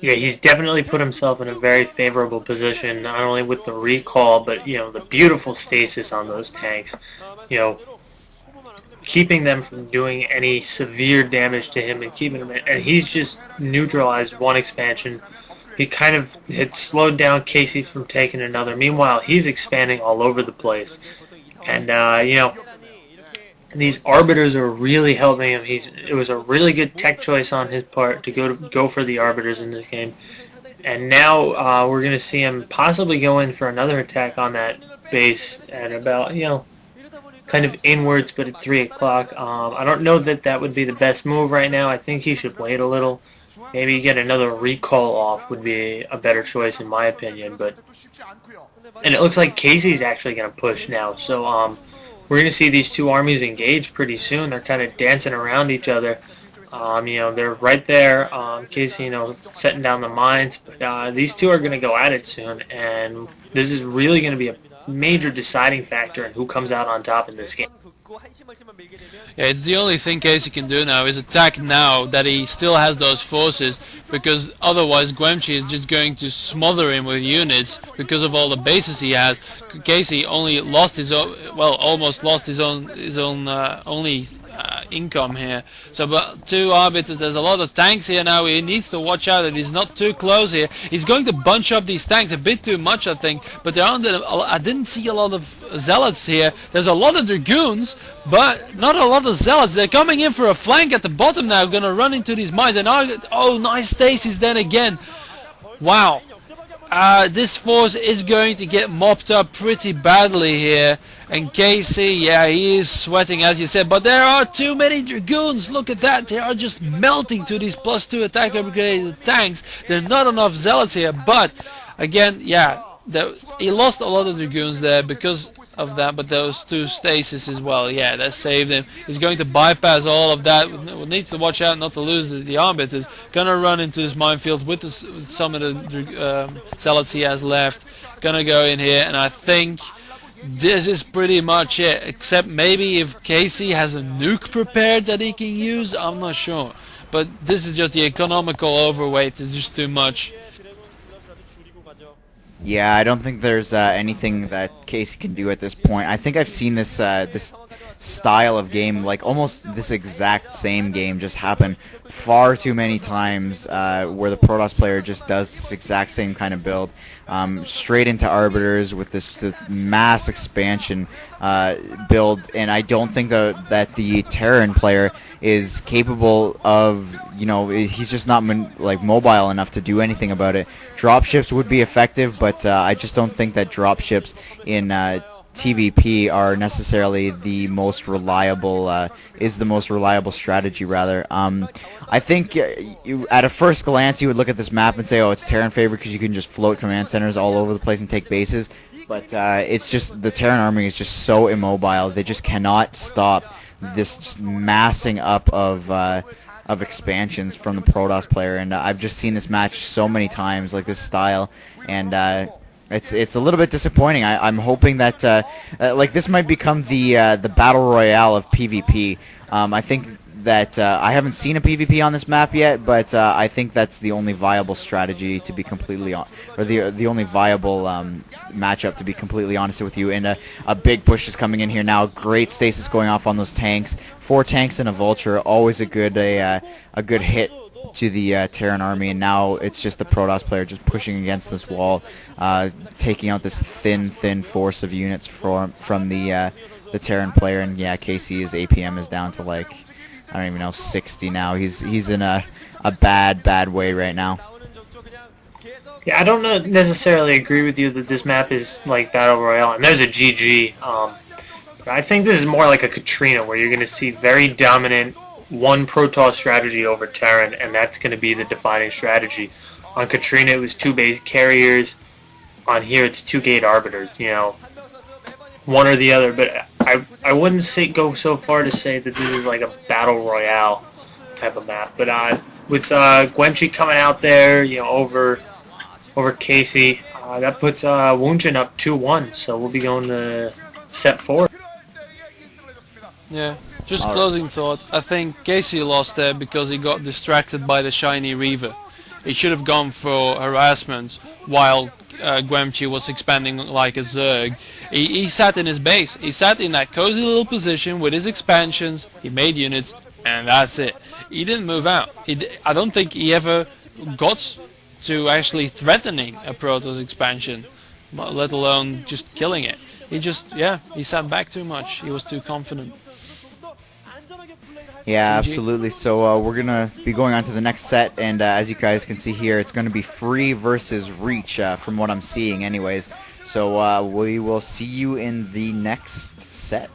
Yeah, he's definitely put himself in a very favorable position, not only with the recall, but, the beautiful stasis on those tanks. You know, keeping them from doing any severe damage to him and keeping him in. And he's just neutralized one expansion. He kind of had slowed down Casey from taking another. Meanwhile, he's expanding all over the place. And, these arbiters are really helping him. It was a really good tech choice on his part to go for the arbiters in this game. And now we're going to see him possibly go in for another attack on that base at about, kind of inwards, but at 3 o'clock. I don't know that would be the best move right now. I think he should wait a little. Maybe get another recall off would be a better choice in my opinion. And it looks like Casey's actually going to push now. So we're going to see these two armies engage pretty soon. They're kind of dancing around each other. They're right there. Casey, setting down the mines. But these two are going to go at it soon. And this is really going to be a major deciding factor in who comes out on top in this game. Yeah, it's the only thing Casey can do now is attack now that he still has those forces, because otherwise Guemchi is just going to smother him with units because of all the bases he has. Casey only lost his own, well, almost lost his own only income here. So, but two arbiters, there's a lot of tanks here now. He needs to watch out that he's not too close here. He's going to bunch up these tanks a bit too much, I think, but there aren't, I didn't see a lot of zealots here. There's a lot of dragoons, but not a lot of zealots. They're coming in for a flank at the bottom now, gonna run into these mines, and oh, nice stasis then again. Wow. This force is going to get mopped up pretty badly here. And Casey, yeah, he is sweating, as you said, but there are too many dragoons. Look at that. They are just melting to these +2 attack upgraded tanks. There are not enough zealots here, but again, yeah, he lost a lot of dragoons there because of that, but those two stasis as well, yeah, that saved him. He's going to bypass all of that. Needs to watch out not to lose the arbiters. Gonna run into this minefield with some of the zealots he has left. Gonna go in here, and I think this is pretty much it, except maybe if Casey has a nuke prepared that he can use, I'm not sure. But this is just the economical overweight, it's just too much. Yeah, I don't think there's anything that Casey can do at this point. I think I've seen this this style of game, like almost this exact same game, just happen far too many times, where the Protoss player just does this exact same kind of build, straight into arbiters with this mass expansion build, and I don't think that the Terran player is capable of, he's just not mobile enough to do anything about it. Dropships would be effective, but I just don't think that dropships in TVP are necessarily the most reliable, is the most reliable strategy, rather. I think at a first glance you would look at this map and say, oh, it's Terran favored because you can just float command centers all over the place and take bases, but it's just, the Terran army is just so immobile. They just cannot stop this just massing up of expansions from the Protoss player, and I've just seen this match so many times, like this style, and it's a little bit disappointing. I'm hoping that like this might become the battle royale of PvP. I think that I haven't seen a PvP on this map yet, but I think that's the only viable strategy, to be completely or the only viable matchup, to be completely honest with you. And a big push is coming in here now. Great stasis going off on those tanks. 4 tanks and a vulture, always a good hit to the Terran army, and now it's just the Protoss player just pushing against this wall, taking out this thin force of units from the Terran player. And yeah, Casey's APM is down to, like, I don't even know, 60 now. He's in a bad way right now. Yeah, I don't necessarily agree with you that this map is like Battle Royale, and there's a GG. But I think this is more like a Katrina, where you're going to see very dominant one Protoss strategy over Terran, and that's going to be the defining strategy. On Katrina, it was 2 base carriers. On here, it's 2 gate arbiters. One or the other. But I wouldn't go so far to say that this is like a battle royale type of map. But with Guemchi coming out there, over Casey, that puts Woongjin up 2-1. So we'll be going to set 4. Yeah, Just All right. closing thought. I think Casey lost there because he got distracted by the shiny Reaver. He should have gone for harassment while Guemchi was expanding like a Zerg. He sat in his base. He sat in that cozy little position with his expansions. He made units, and that's it. He didn't move out. I don't think he ever got to actually threatening a Protoss expansion, let alone just killing it. He sat back too much. He was too confident. Yeah, GG. absolutely. So we're gonna be going on to the next set, and as you guys can see here, it's gonna be free versus reach, from what I'm seeing, anyways. So we will see you in the next set.